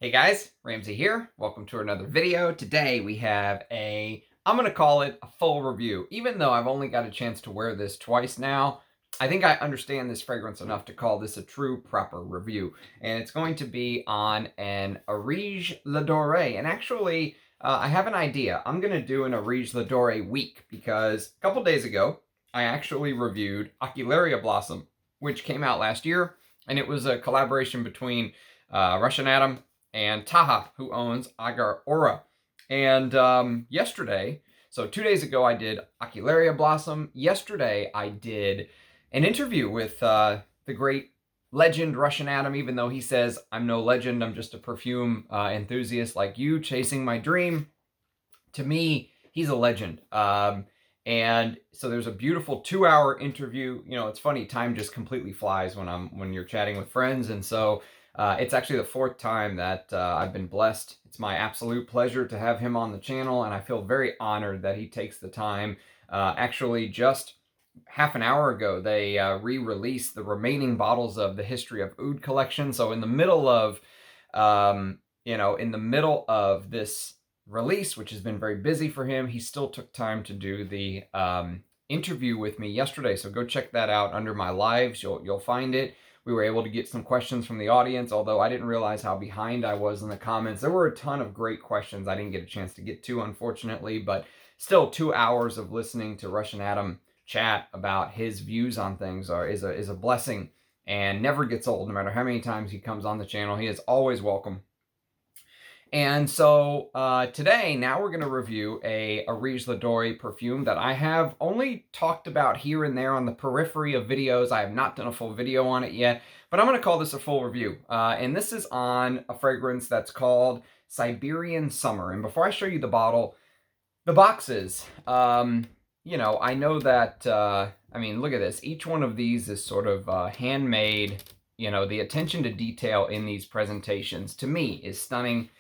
Hey guys, Ramsey here. Welcome to another video. Today we have I'm going to call it a full review. Even though I've only got a chance to wear this twice now, I think I understand this fragrance enough to call this a true proper review. And it's going to be on an Areej Le Dore. And actually, I have an idea. I'm going to do an Areej Le Dore week because a couple days ago, I actually reviewed Ocularia Blossom, which came out last year. And it was a collaboration between Russian Atom and Taha, who owns Agar Aura. And yesterday, so 2 days ago, I did Ocularia Blossom. Yesterday, I did an interview with the great legend Russian Atom, even though he says, I'm no legend, I'm just a perfume enthusiast like you, chasing my dream. To me, he's a legend. And so there's a beautiful 2-hour interview. You know, it's funny, time just completely flies when you're chatting with friends. And so it's actually the 4th time that I've been blessed. It's my absolute pleasure to have him on the channel, and I feel very honored that he takes the time. Actually, just half an hour ago, they re-released the remaining bottles of the History of Oud collection. So in the middle of, this release, which has been very busy for him, he still took time to do the interview with me yesterday. So go check that out under my lives. You'll find it. We were able to get some questions from the audience, although I didn't realize how behind I was in the comments. There were a ton of great questions I didn't get a chance to get to, unfortunately, but still 2 hours of listening to Russian Atom chat about his views on things is a blessing and never gets old. No matter how many times he comes on the channel, he is always welcome. And so today, now we're going to review a Areej Le Dore perfume that I have only talked about here and there on the periphery of videos. I have not done a full video on it yet, but I'm going to call this a full review. And this is on a fragrance that's called Siberian Summer. And before I show you the bottle, the boxes, you know, I know that, I mean, look at this. Each one of these is sort of handmade. You know, the attention to detail in these presentations, to me, is stunning.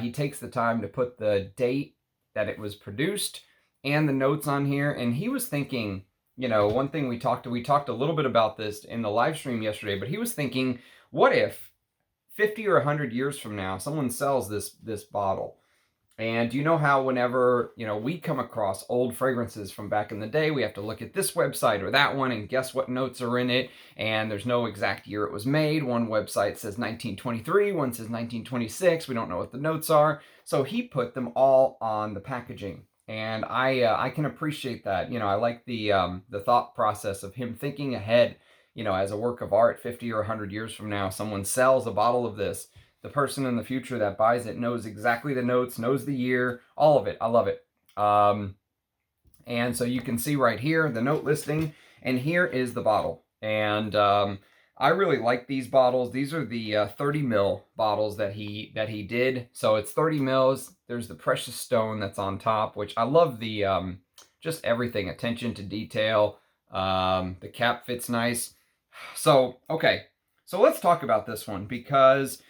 He takes the time to put the date that it was produced and the notes on here. And he was thinking, you know, one thing we talked a little bit about this in the live stream yesterday, but he was thinking, what if 50 or 100 years from now, someone sells this bottle? And you know how whenever, you know, we come across old fragrances from back in the day, we have to look at this website or that one and guess what notes are in it. And there's no exact year it was made. One website says 1923, one says 1926. We don't know what the notes are. So he put them all on the packaging. And I can appreciate that. You know, I like the thought process of him thinking ahead, you know, as a work of art. 50 or 100 years from now, someone sells a bottle of this. The person in the future that buys it knows exactly the notes, knows the year, all of it. I love it. And so you can see right here the note listing, and here is the bottle. And I really like these bottles. These are the 30 ml bottles that he did. So it's 30 mils. There's the precious stone that's on top, which I love the just everything, attention to detail. The cap fits nice. So, okay. So let's talk about this one because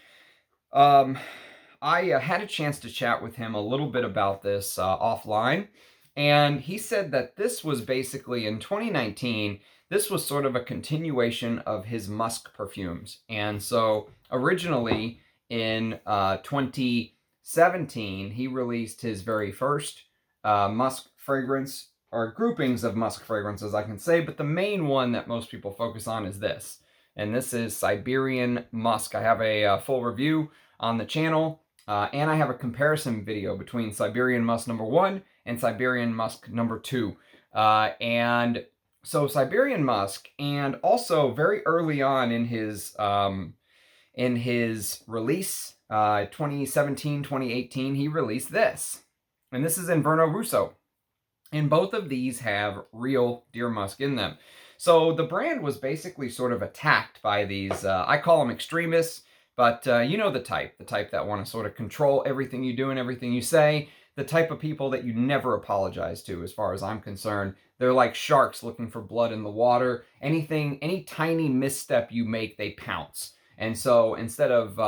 I had a chance to chat with him a little bit about this offline, and he said that this was basically in 2019, this was sort of a continuation of his Musk perfumes. And so originally in 2017, he released his very first Musk fragrance, or groupings of Musk fragrances, I can say, but the main one that most people focus on is this. And this is Siberian Musk. I have a full review on the channel, and I have a comparison video between Siberian Musk #1 and Siberian Musk #2. And so Siberian Musk, and also very early on in his release, 2017, 2018, he released this. And this is Inverno Russo. And both of these have real deer musk in them. So the brand was basically sort of attacked by these, I call them extremists, but you know the type that want to sort of control everything you do and everything you say, the type of people that you never apologize to, as far as I'm concerned. They're like sharks looking for blood in the water. Any tiny misstep you make, they pounce. And so instead of,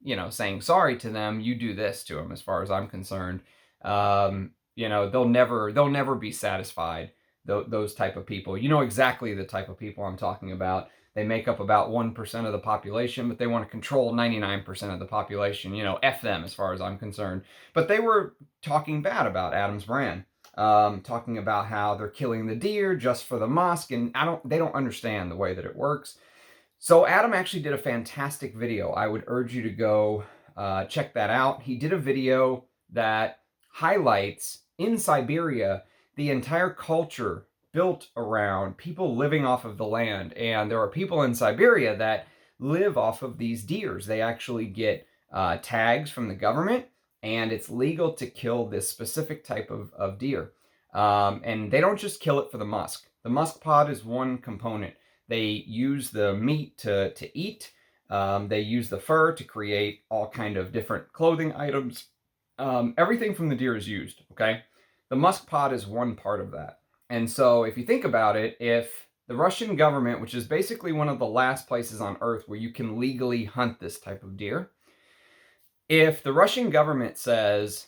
you know, saying sorry to them, you do this to them, as far as I'm concerned. You know, they'll never be satisfied. Those type of people. You know exactly the type of people I'm talking about. They make up about 1% of the population, but they want to control 99% of the population. You know, F them as far as I'm concerned. But they were talking bad about Adam's brand, talking about how they're killing the deer just for the musk, and they don't understand the way that it works. So Adam actually did a fantastic video. I would urge you to go check that out. He did a video that highlights in Siberia the entire culture built around people living off of the land. And there are people in Siberia that live off of these deers. They actually get tags from the government, and it's legal to kill this specific type of deer. And they don't just kill it for the musk. The musk pod is one component. They use the meat to eat. They use the fur to create all kind of different clothing items. Everything from the deer is used, okay? The musk pod is one part of that. And so if you think about it, if the Russian government, which is basically one of the last places on earth where you can legally hunt this type of deer, if the Russian government says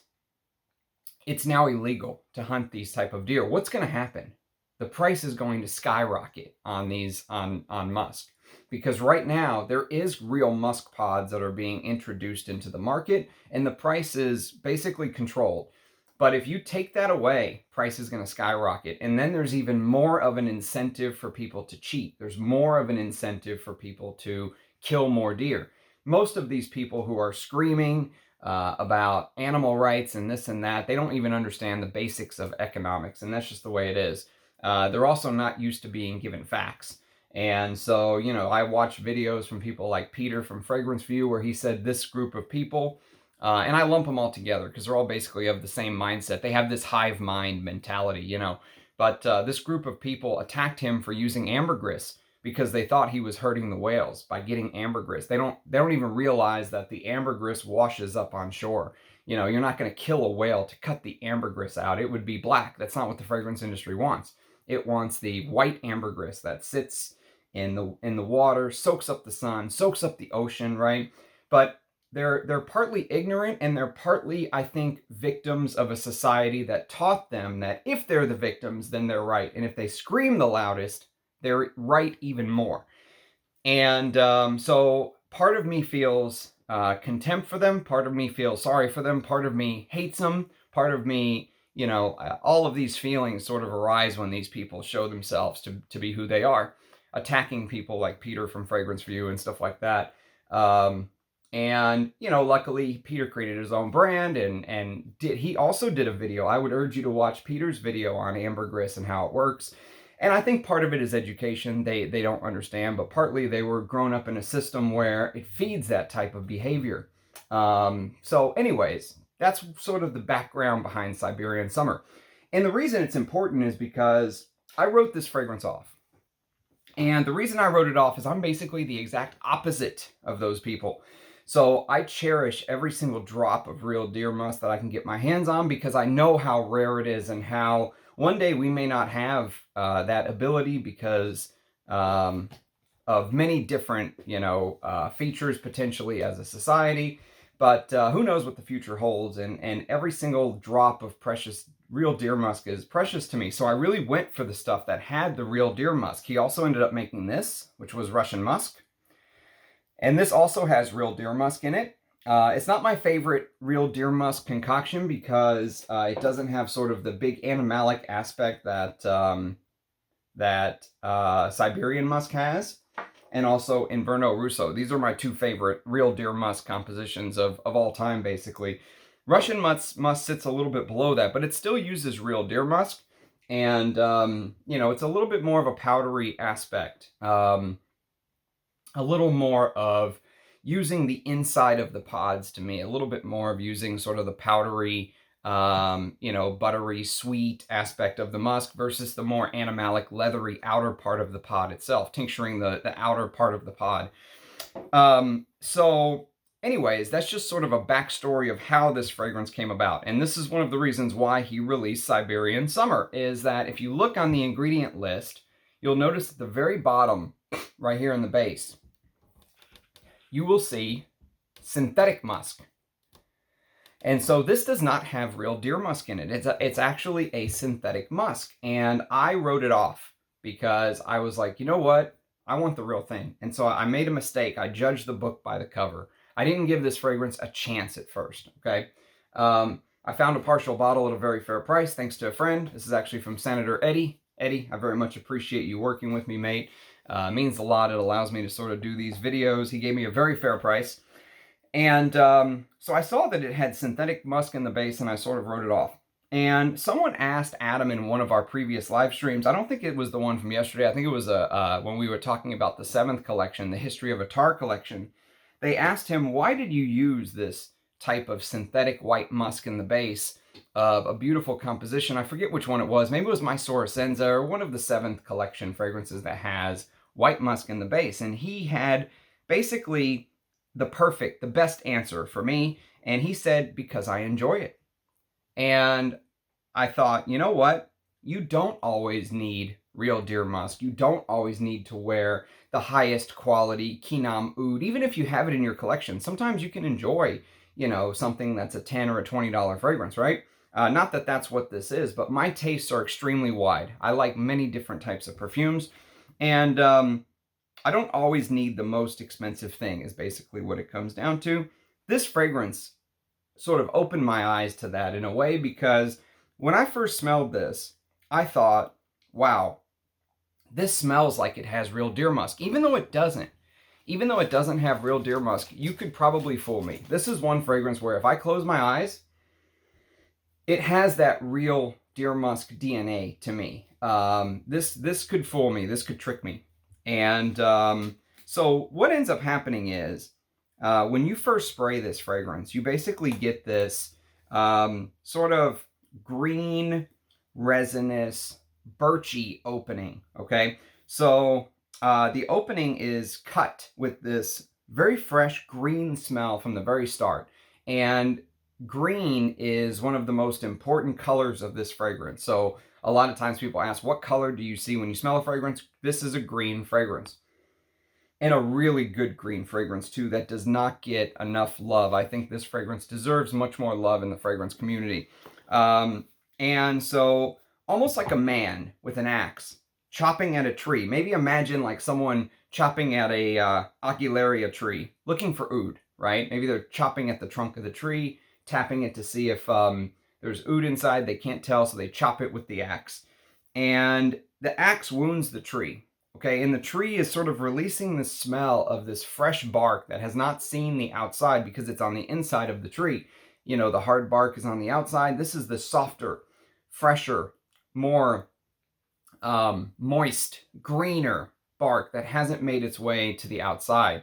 it's now illegal to hunt these type of deer, what's going to happen? The price is going to skyrocket on these on musk, because right now there is real musk pods that are being introduced into the market, and the price is basically controlled. But if you take that away, price is going to skyrocket. And then there's even more of an incentive for people to cheat. There's more of an incentive for people to kill more deer. Most of these people who are screaming about animal rights and this and that, they don't even understand the basics of economics. And that's just the way it is. They're also not used to being given facts. And so, you know, I watch videos from people like Peter from Fragrance View where he said this group of people, and I lump them all together because they're all basically of the same mindset. They have this hive mind mentality, you know. But this group of people attacked him for using ambergris because they thought he was hurting the whales by getting ambergris. They don't even realize that the ambergris washes up on shore. You know, you're not going to kill a whale to cut the ambergris out. It would be black. That's not what the fragrance industry wants. It wants the white ambergris that sits in the water, soaks up the sun, soaks up the ocean, right? But they're partly ignorant, and they're partly, I think, victims of a society that taught them that if they're the victims, then they're right. And if they scream the loudest, they're right even more. And so part of me feels contempt for them. Part of me feels sorry for them. Part of me hates them. Part of me, you know, all of these feelings sort of arise when these people show themselves to be who they are, attacking people like Peter from Fragrance View and stuff like that. And, you know, luckily Peter created his own brand, and he also did a video. I would urge you to watch Peter's video on ambergris and how it works. And I think part of it is education. They don't understand, but partly they were grown up in a system where it feeds that type of behavior. So anyways, that's sort of the background behind Siberian Summer. And the reason it's important is because I wrote this fragrance off. And the reason I wrote it off is I'm basically the exact opposite of those people. So I cherish every single drop of real deer musk that I can get my hands on, because I know how rare it is and how one day we may not have that ability because of many different, you know, features potentially as a society. But who knows what the future holds, and every single drop of precious real deer musk is precious to me. So I really went for the stuff that had the real deer musk. He also ended up making this, which was Russian musk. And this also has real deer musk in it. It's not my favorite real deer musk concoction because it doesn't have sort of the big animalic aspect that Siberian musk has. And also Inverno Russo. These are my two favorite real deer musk compositions of all time, basically. Russian musk sits a little bit below that, but it still uses real deer musk. And, you know, it's a little bit more of a powdery aspect. A little more of using the inside of the pods to me. A little bit more of using sort of the powdery, you know, buttery, sweet aspect of the musk versus the more animalic, leathery outer part of the pod itself, tincturing the outer part of the pod. So anyways, that's just sort of a backstory of how this fragrance came about. And this is one of the reasons why he released Siberian Summer, is that if you look on the ingredient list, you'll notice at the very bottom, right here in the base, you will see synthetic musk. And so this does not have real deer musk in it. It's actually a synthetic musk. And I wrote it off because I was like, you know what? I want the real thing. And so I made a mistake. I judged the book by the cover. I didn't give this fragrance a chance at first, okay? I found a partial bottle at a very fair price, thanks to a friend. This is actually from Senator Eddie. Eddie, I very much appreciate you working with me, mate. It means a lot. It allows me to sort of do these videos. He gave me a very fair price. And so I saw that it had synthetic musk in the base, and I sort of wrote it off. And someone asked Adam in one of our previous live streams, I don't think it was the one from yesterday, I think it was when we were talking about the 7th collection, the History of a Tar collection. They asked him, why did you use this type of synthetic white musk in the base of a beautiful composition? I forget which one it was. Maybe it was Mysore Senza or one of the 7th collection fragrances that has white musk in the base. And he had basically the best answer for me. And he said, because I enjoy it. And I thought, you know what? You don't always need real deer musk. You don't always need to wear the highest quality Kinam oud, even if you have it in your collection. Sometimes you can enjoy, you know, something that's a $10 or a $20 fragrance, right? Not that that's what this is, but my tastes are extremely wide. I like many different types of perfumes, and I don't always need the most expensive thing, is basically what it comes down to. This fragrance sort of opened my eyes to that in a way, because when I first smelled this, I thought, wow, this smells like it has real deer musk, even though it doesn't. Even though it doesn't have real deer musk, you could probably fool me. This is one fragrance where if I close my eyes, it has that real deer musk DNA to me. This could fool me. This could trick me. And so what ends up happening is, when you first spray this fragrance, you basically get this sort of green, resinous, birchy opening, okay? So the opening is cut with this very fresh green smell from the very start. And green is one of the most important colors of this fragrance. So a lot of times people ask, what color do you see when you smell a fragrance? This is a green fragrance. And a really good green fragrance too that does not get enough love. I think this fragrance deserves much more love in the fragrance community. And so almost like a man with an axe chopping at a tree. Maybe imagine like someone chopping at a Aguilaria tree looking for oud, right? Maybe they're chopping at the trunk of the tree, tapping it to see if there's oud inside. They can't tell, so they chop it with the axe. And the axe wounds the tree. Okay, and the tree is sort of releasing the smell of this fresh bark that has not seen the outside because it's on the inside of the tree. You know, the hard bark is on the outside. This is the softer, fresher, more moist, greener bark that hasn't made its way to the outside.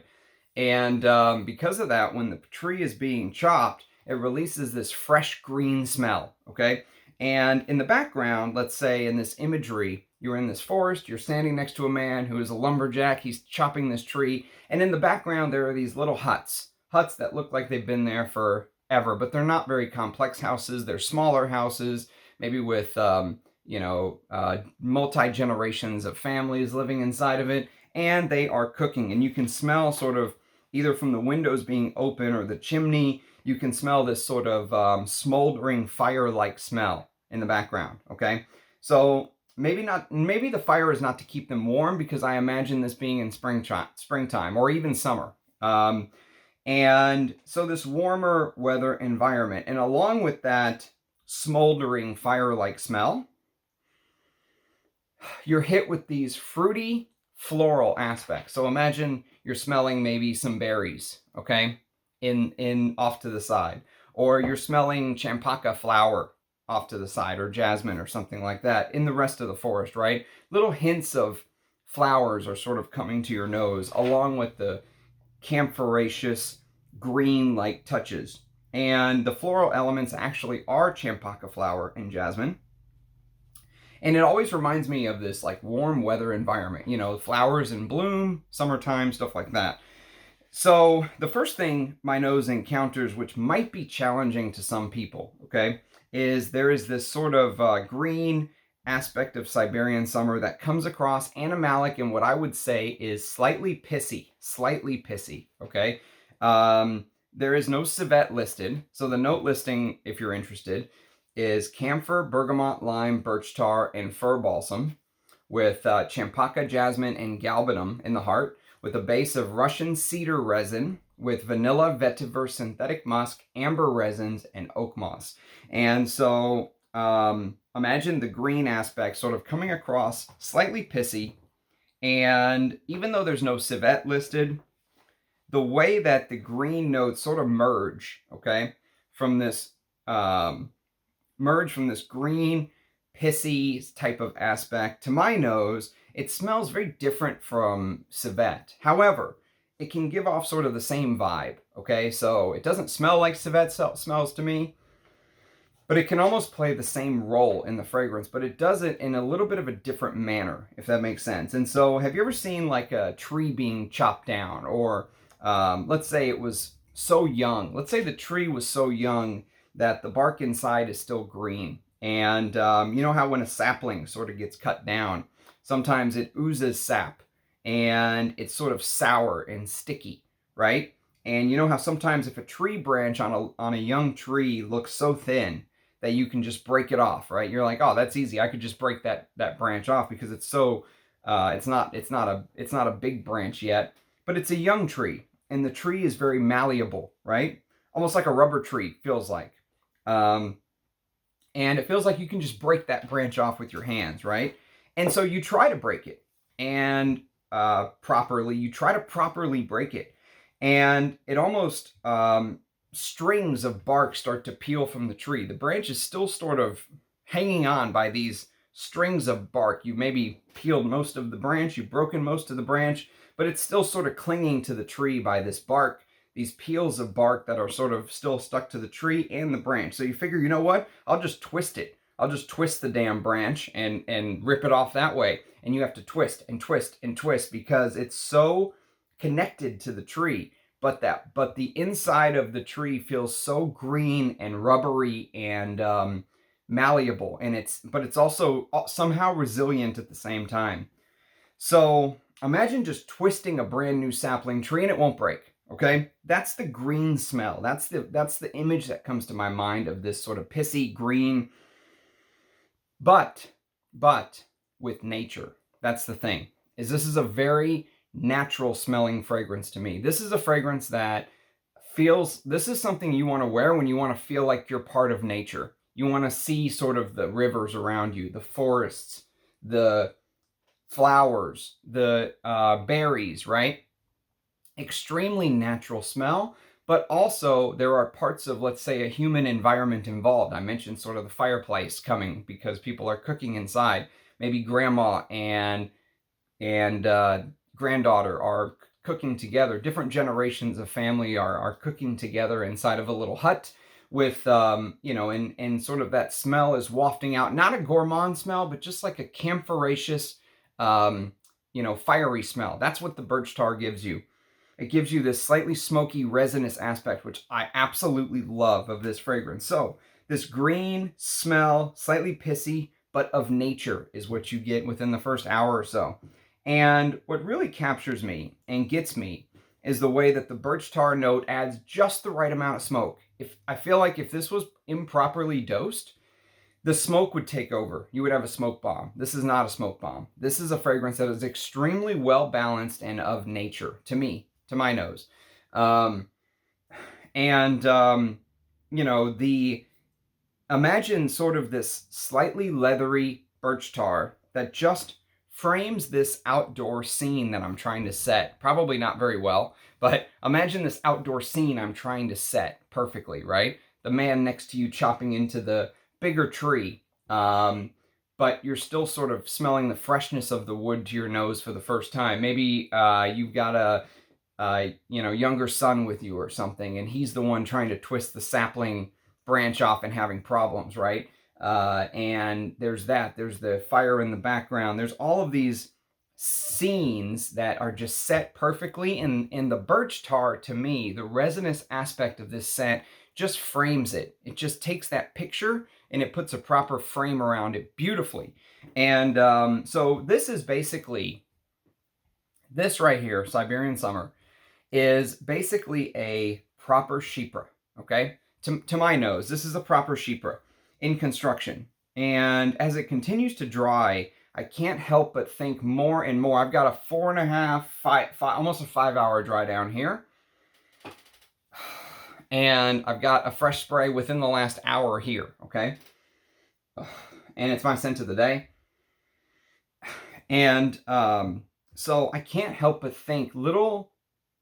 And because of that, when the tree is being chopped, it releases this fresh green smell, okay? And in the background, let's say in this imagery, you're in this forest, you're standing next to a man who is a lumberjack, he's chopping this tree, and in the background there are these little huts that look like they've been there forever, but they're not very complex houses. They're smaller houses, maybe with, multi-generations of families living inside of it, and they are cooking, and you can smell sort of, either from the windows being open or the chimney, you can smell this sort of smoldering fire-like smell in the background, okay? So maybe the fire is not to keep them warm, because I imagine this being in springtime or even summer. And so this warmer weather environment, and along with that smoldering fire-like smell, you're hit with these fruity, floral aspects. So imagine you're smelling maybe some berries, okay, in off to the side, or you're smelling Champaka flower off to the side, or jasmine or something like that in the rest of the forest, right? Little hints of flowers are sort of coming to your nose, along with the camphoraceous green-like touches. And the floral elements actually are Champaka flower and jasmine. And it always reminds me of this like warm weather environment, you know, flowers in bloom, summertime, stuff like that. So the first thing my nose encounters, which might be challenging to some people, okay, is there is this sort of green aspect of Siberian summer that comes across animalic, and what I would say is slightly pissy, okay? There is no civet listed, so the note listing, if you're interested, is camphor, bergamot, lime, birch tar, and fir balsam. with Champaka, jasmine, and galbanum in the heart, with a base of Russian cedar resin, with vanilla, vetiver, synthetic musk, amber resins, and oak moss. And so imagine the green aspect sort of coming across slightly pissy. And even though there's no civet listed, the way that the green notes sort of merge, okay, from this green, pissy type of aspect, to my nose, it smells very different from civet. However, it can give off sort of the same vibe, okay? So it doesn't smell like civet smells to me, but it can almost play the same role in the fragrance, but it does it in a little bit of a different manner, if that makes sense. And so have you ever seen like a tree being chopped down, or let's say it was so young. Let's say the tree was so young that the bark inside is still green. And you know how when a sapling sort of gets cut down, sometimes it oozes sap and it's sort of sour and sticky, right? And you know how sometimes if a tree branch on a young tree looks so thin that you can just break it off, right? You're like, oh, that's easy. I could just break that branch off because it's so it's not a big branch yet, but it's a young tree, and the tree is very malleable, right? Almost like a rubber tree feels like, and it feels like you can just break that branch off with your hands, right? And so you try to break it, and you try to properly break it, and it almost strings of bark start to peel from the tree. The branch is still sort of hanging on by these strings of bark. You maybe peeled most of the branch, you've broken most of the branch, but it's still sort of clinging to the tree by this bark, these peels of bark that are sort of still stuck to the tree and the branch. So you figure, you know what? I'll just twist it. I'll just twist the damn branch and rip it off that way. And you have to twist and twist and twist because it's so connected to the tree. But the inside of the tree feels so green and rubbery and malleable, and it's also somehow resilient at the same time. So imagine just twisting a brand new sapling tree and it won't break. Okay, that's the green smell. That's the image that comes to my mind of this sort of pissy green, but with nature. That's the thing. This is a very natural smelling fragrance to me. This is a fragrance that this is something you want to wear when you want to feel like you're part of nature. You want to see sort of the rivers around you, the forests, the flowers, the berries, right? Extremely natural smell, but also there are parts of, let's say, a human environment involved. I mentioned sort of the fireplace coming because people are cooking inside. Maybe grandma and granddaughter are cooking together. Different generations of family are cooking together inside of a little hut with, and sort of that smell is wafting out. Not a gourmand smell, but just like a camphorous, fiery smell. That's what the birch tar gives you. It gives you this slightly smoky, resinous aspect, which I absolutely love of this fragrance. So this green smell, slightly pissy, but of nature is what you get within the first hour or so. And what really captures me and gets me is the way that the birch tar note adds just the right amount of smoke. I feel like if this was improperly dosed, the smoke would take over. You would have a smoke bomb. This is not a smoke bomb. This is a fragrance that is extremely well balanced and of nature to me, to my nose. Imagine sort of this slightly leathery birch tar that just frames this outdoor scene that I'm trying to set. Probably not very well, but imagine this outdoor scene I'm trying to set perfectly, right? The man next to you chopping into the bigger tree, but you're still sort of smelling the freshness of the wood to your nose for the first time. Maybe you've got a younger son with you or something, and he's the one trying to twist the sapling branch off and having problems, right? And there's the fire in the background. There's all of these scenes that are just set perfectly, and the birch tar, to me, the resinous aspect of this scent just frames it. It just takes that picture and it puts a proper frame around it beautifully. And so this is basically, this right here, Siberian Summer, is basically a proper chypre, okay? To my nose, this is a proper chypre in construction. And as it continues to dry, I can't help but think more and more. I've got a 4.5, almost a 5-hour dry down here. And I've got a fresh spray within the last hour here, okay? And it's my scent of the day. And so I can't help but think, little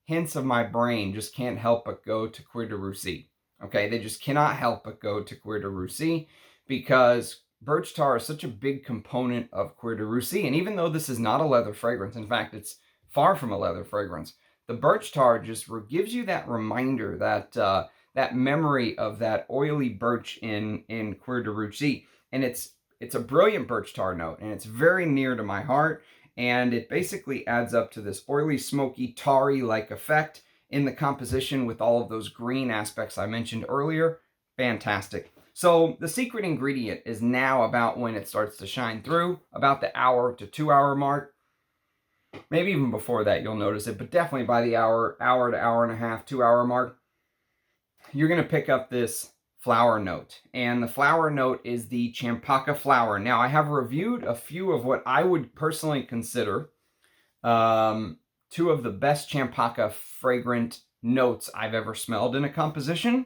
hints of my brain just can't help but go to Cuir de Russie. Okay, they just cannot help but go to Cuir de Russie because birch tar is such a big component of Cuir de Russie. And even though this is not a leather fragrance, in fact, it's far from a leather fragrance, the birch tar just gives you that reminder, that memory of that oily birch in Cuir de Russie. And it's a brilliant birch tar note, and it's very near to my heart. And it basically adds up to this oily, smoky, tarry-like effect in the composition with all of those green aspects I mentioned earlier. Fantastic. So the secret ingredient is now about when it starts to shine through, about the hour to 2 hour mark. Maybe even before that you'll notice it, but definitely by the hour to hour and a half, 2 hour mark, you're going to pick up this flower note. And the flower note is the Champaka flower. Now, I have reviewed a few of what I would personally consider two of the best Champaka fragrant notes I've ever smelled in a composition.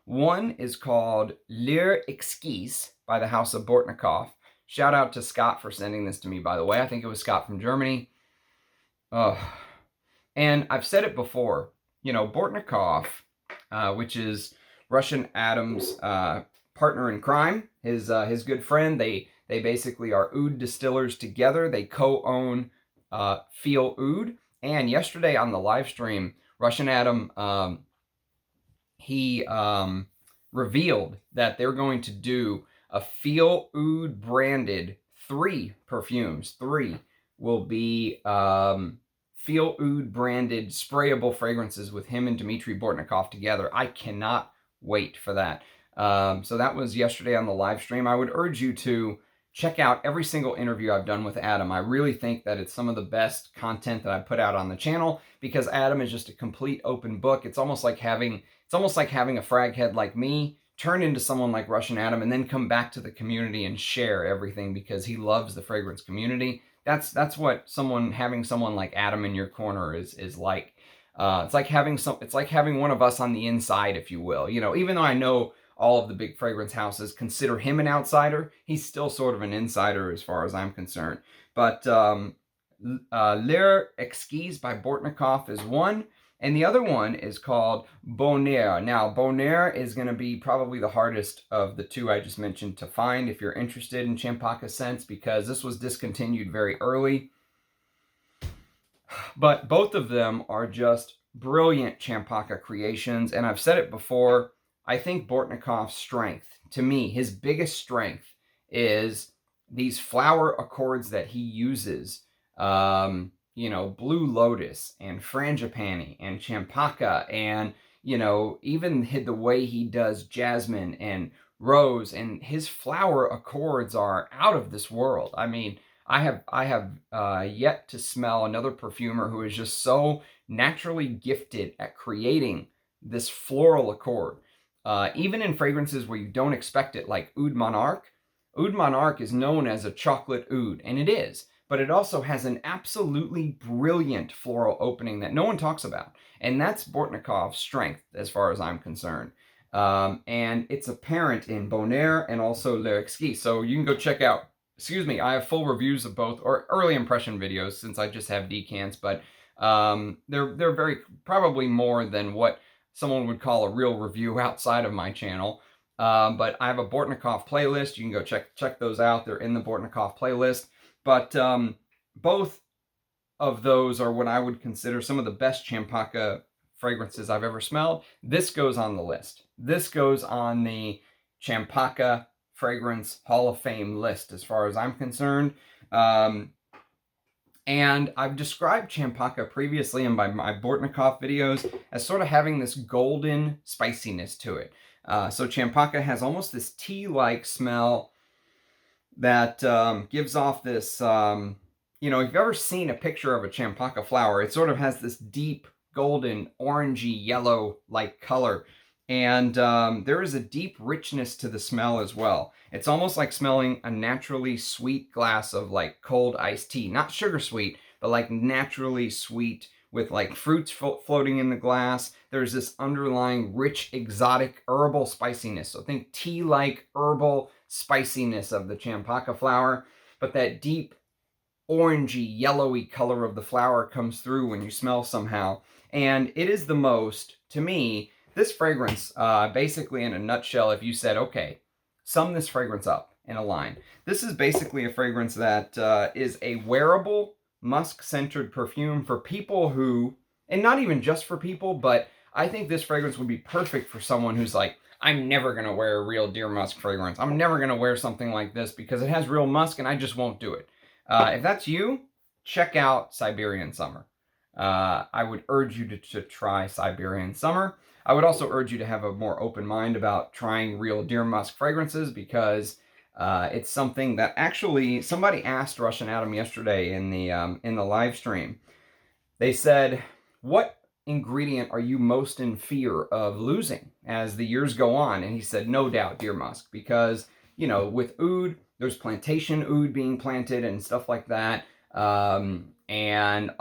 One is called Exquise by the house of Bortnikoff. Shout out to Scott for sending this to me, by the way. I think it was Scott from Germany. And I've said it before, you know, Bortnikoff, which is Russian Adam's partner in crime, his good friend. They basically are oud distillers together. They co-own Feel Oud. And yesterday on the live stream, Russian Adam, he revealed that they're going to do a Feel Oud branded 3 perfumes. 3 will be Feel Oud branded sprayable fragrances with him and Dmitry Bortnikoff together. I cannot wait for that. So that was yesterday on the live stream. I would urge you to check out every single interview I've done with Adam. I really think that it's some of the best content that I put out on the channel because Adam is just a complete open book. It's almost like having a frag head like me turn into someone like Russian Adam and then come back to the community and share everything because he loves the fragrance community. That's what having someone like Adam in your corner is like. It's like having one of us on the inside, if you will. You know, even though I know all of the big fragrance houses consider him an outsider, he's still sort of an insider as far as I'm concerned. But Exquise by Bortnikoff is one, and the other one is called Bonheur. Now, Bonheur is going to be probably the hardest of the two I just mentioned to find if you're interested in Champaka scents, because this was discontinued very early. But both of them are just brilliant Champaka creations, and I've said it before, I think Bortnikoff's strength, to me, his biggest strength is these flower accords that he uses. You know, Blue Lotus and Frangipani and Champaka, and, you know, even the way he does jasmine and rose, and his flower accords are out of this world. I mean, I have yet to smell another perfumer who is just so naturally gifted at creating this floral accord. Even in fragrances where you don't expect it, like Oud Monarch. Oud Monarch is known as a chocolate oud, and it is. But it also has an absolutely brilliant floral opening that no one talks about. And that's Bortnikoff's strength, as far as I'm concerned. And it's apparent in Bonheur and also Le Exquise. So you can go check out, I have full reviews of both, or early impression videos, since I just have decants. But they're very, probably more than what someone would call a real review outside of my channel. But I have a Bortnikoff playlist. You can go check those out. They're in the Bortnikoff playlist. But both of those are what I would consider some of the best Champaka fragrances I've ever smelled. This goes on the list. This goes on the Champaka Fragrance Hall of Fame list as far as I'm concerned. And I've described Champaka previously in my Bortnikoff videos as sort of having this golden spiciness to it. So Champaka has almost this tea-like smell that gives off this, you know, if you've ever seen a picture of a Champaka flower, it sort of has this deep golden, orangey, yellow-like color. And there is a deep richness to the smell as well. It's almost like smelling a naturally sweet glass of like cold iced tea. Not sugar sweet, but like naturally sweet with like fruits floating in the glass. There's this underlying rich, exotic, herbal spiciness. So think tea-like herbal spiciness of the Champaka flower, but that deep orangey, yellowy color of the flower comes through when you smell somehow. And it is the most, to me, this fragrance, basically in a nutshell, if you said, okay, sum this fragrance up in a line. This is basically a fragrance that is a wearable, musk-centered perfume for people who, and not even just for people, but I think this fragrance would be perfect for someone who's like, I'm never going to wear a real deer musk fragrance. I'm never going to wear something like this because it has real musk and I just won't do it. If that's you, check out Siberian Summer. I would urge you to try Siberian Summer. I would also urge you to have a more open mind about trying real deer musk fragrances because it's something that actually somebody asked Russian Adam yesterday in the live stream. They said, "What ingredient are you most in fear of losing as the years go on?" And he said, "No doubt, deer musk, because with oud, there's plantation oud being planted and stuff like that." And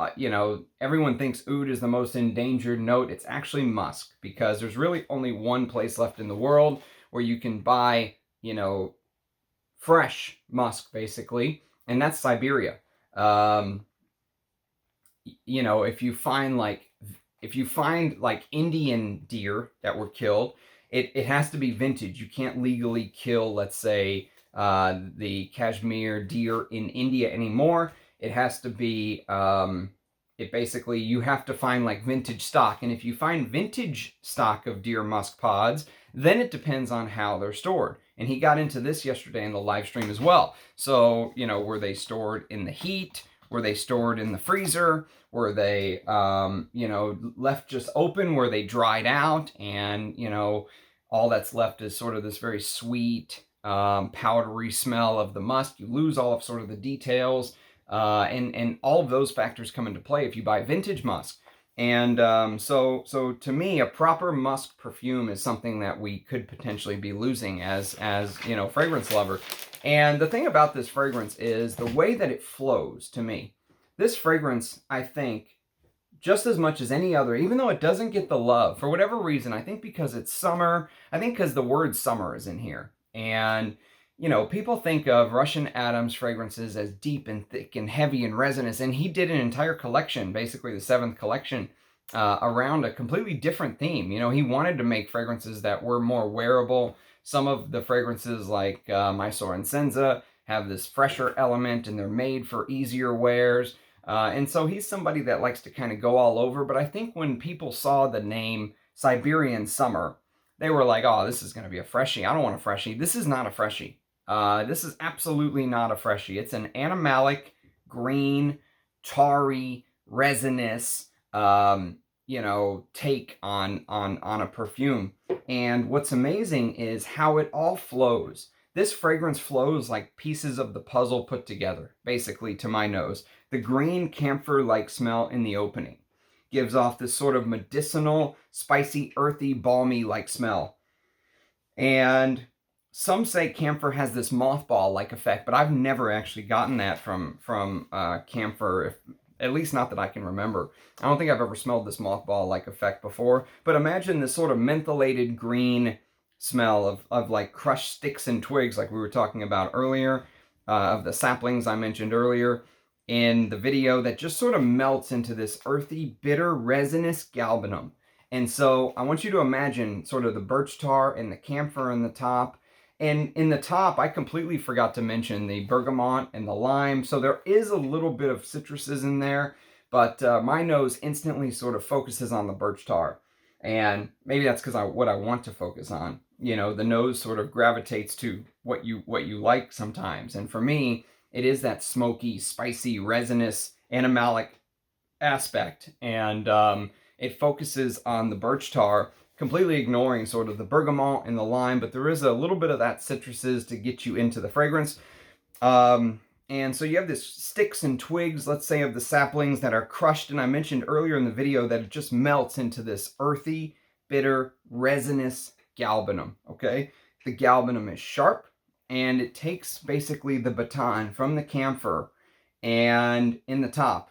everyone thinks oud is the most endangered note. It's actually musk because there's really only one place left in the world where you can buy, fresh musk basically, and that's Siberia. If you find like Indian deer that were killed, it has to be vintage. You can't legally kill, let's say, the Kashmir deer in India anymore. It has to be, you have to find like vintage stock. And if you find vintage stock of deer musk pods, then it depends on how they're stored. And he got into this yesterday in the live stream as well. So, were they stored in the heat? Were they stored in the freezer? Were they, left just open? Were they dried out? And, all that's left is sort of this very sweet, powdery smell of the musk. You lose all of sort of the details. And all of those factors come into play if you buy vintage musk. And so to me, a proper musk perfume is something that we could potentially be losing as fragrance lover. And the thing about this fragrance is the way that it flows to me. This fragrance, I think, just as much as any other, even though it doesn't get the love, for whatever reason, I think because it's summer, I think because the word summer is in here. And, people think of Russian Adam's fragrances as deep and thick and heavy and resinous, and he did an entire collection, basically the 7th collection, around a completely different theme. He wanted to make fragrances that were more wearable. Some of the fragrances like Mysore and Senza have this fresher element and they're made for easier wears. And so he's somebody that likes to kind of go all over. But I think when people saw the name Siberian Summer, they were like, oh, this is going to be a freshie. I don't want a freshie. This is not a freshie. This is absolutely not a freshie. It's an animalic, green, tarry, resinous, take on a perfume. And what's amazing is how it all flows. This fragrance flows like pieces of the puzzle put together, basically, to my nose. The green camphor-like smell in the opening gives off this sort of medicinal, spicy, earthy, balmy-like smell. And some say camphor has this mothball-like effect, but I've never actually gotten that from camphor, at least not that I can remember. I don't think I've ever smelled this mothball-like effect before, but imagine this sort of mentholated green smell of like crushed sticks and twigs like we were talking about earlier, of the saplings I mentioned earlier in the video, that just sort of melts into this earthy, bitter, resinous galbanum. And so I want you to imagine sort of the birch tar and the camphor in the top. And in the top, I completely forgot to mention the bergamot and the lime. So there is a little bit of citruses in there, but my nose instantly sort of focuses on the birch tar. And maybe that's because what I want to focus on. The nose sort of gravitates to what you like sometimes. And for me, it is that smoky, spicy, resinous, animalic aspect. And it focuses on the birch tar, completely ignoring sort of the bergamot and the lime, but there is a little bit of that citruses to get you into the fragrance. And so you have this sticks and twigs, let's say, of the saplings that are crushed, and I mentioned earlier in the video that it just melts into this earthy, bitter, resinous galbanum, okay? The galbanum is sharp, and it takes basically the baton from the camphor and in the top.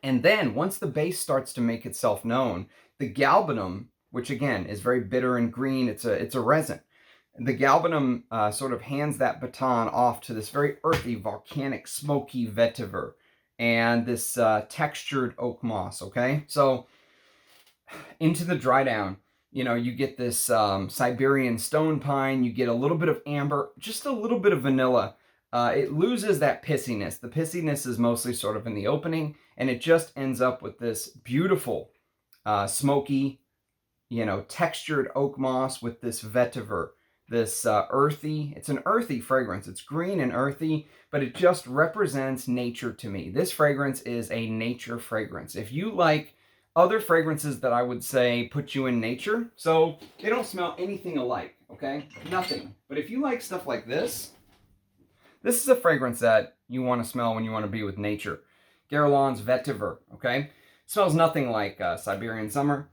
And then once the base starts to make itself known, the galbanum, which again is very bitter and green, it's a resin. The galbanum sort of hands that baton off to this very earthy, volcanic, smoky vetiver and this textured oak moss, okay? So into the dry down, you know, you get this Siberian stone pine, you get a little bit of amber, just a little bit of vanilla. It loses that pissiness. The pissiness is mostly sort of in the opening, and it just ends up with this beautiful, smoky, you know, textured oak moss with this vetiver, this earthy, it's an earthy fragrance. It's green and earthy, but it just represents nature to me. This fragrance is a nature fragrance. If you like other fragrances that I would say put you in nature, so they don't smell anything alike, okay? Nothing. But if you like stuff like this is a fragrance that you want to smell when you want to be with nature. Guerlain Vetiver, okay? Smells nothing like Siberian summer,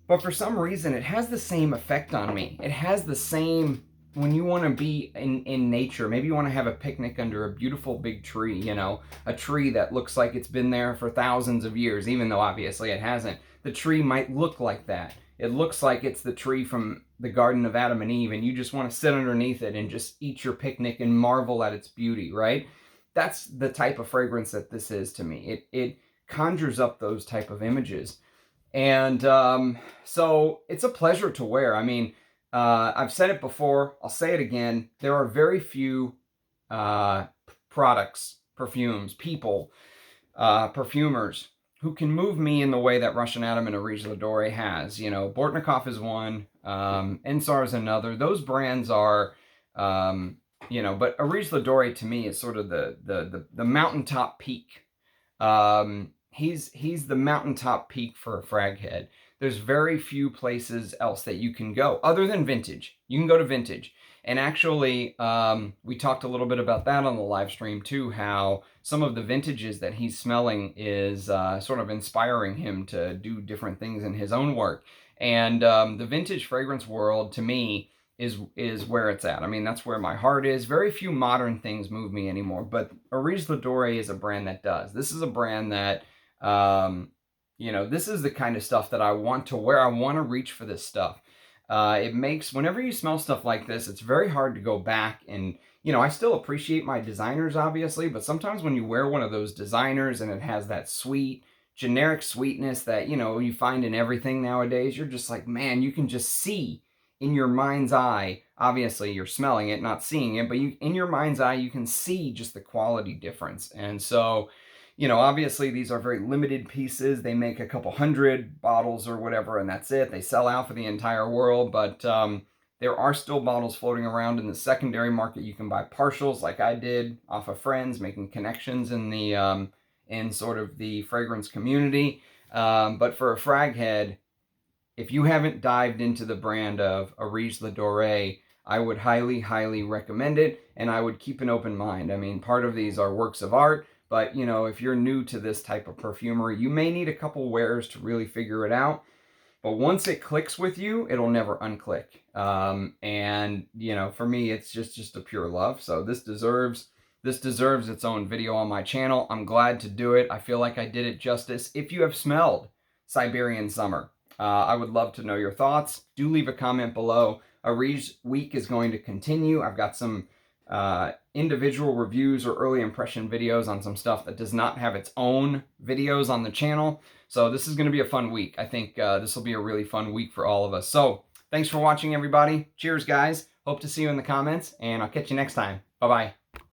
but for some reason it has the same effect on me. It has the same, when you want to be in nature, maybe you want to have a picnic under a beautiful big tree, you know, a tree that looks like it's been there for thousands of years, even though obviously it hasn't. The tree might look like that. It looks like it's the tree from the Garden of Adam and Eve, and you just want to sit underneath it and just eat your picnic and marvel at its beauty, right? That's the type of fragrance that this is to me. It conjures up those type of images. And so it's a pleasure to wear. I mean, I've said it before, I'll say it again. There are very few products, perfumes, people, perfumers who can move me in the way that Russian Adam and Areej Le Dore has. You know, Bortnikoff is one, Ensar is another. Those brands are, you know, but Areej Le Dore to me is sort of the mountaintop peak. He's the mountaintop peak for a frag head. There's very few places else that you can go other than vintage. You can go to vintage. And actually, we talked a little bit about that on the live stream too, how some of the vintages that he's smelling is sort of inspiring him to do different things in his own work. And the vintage fragrance world, to me, is where it's at. I mean, that's where my heart is. Very few modern things move me anymore, but Areej Le Dore is a brand that does. This is a brand that, you know, this is the kind of stuff that I want to wear. I want to reach for this stuff. It makes, whenever you smell stuff like this, it's very hard to go back and, you know, I still appreciate my designers, obviously, but sometimes when you wear one of those designers and it has that sweet, generic sweetness that, you know, you find in everything nowadays, you're just like, man, you can just see in your mind's eye, obviously you're smelling it, not seeing it, but you, in your mind's eye, you can see just the quality difference. And so, you know, obviously these are very limited pieces. They make a couple hundred bottles or whatever, and that's it. They sell out for the entire world, but there are still bottles floating around in the secondary market. You can buy partials like I did off of friends, making connections in the in sort of the fragrance community. But for a frag head, if you haven't dived into the brand of Areej Le Dore, I would highly, highly recommend it, and I would keep an open mind. I mean, part of these are works of art, but, you know, if you're new to this type of perfumery, you may need a couple wears to really figure it out. But once it clicks with you, it'll never unclick. And, you know, for me, it's just a pure love. So this deserves its own video on my channel. I'm glad to do it. I feel like I did it justice. If you have smelled Siberian Summer, I would love to know your thoughts. Do leave a comment below. Areej week is going to continue. I've got some individual reviews or early impression videos on some stuff that does not have its own videos on the channel. So this is going to be a fun week. I think this will be a really fun week for all of us. So thanks for watching, everybody. Cheers, guys. Hope to see you in the comments, and I'll catch you next time. Bye-bye.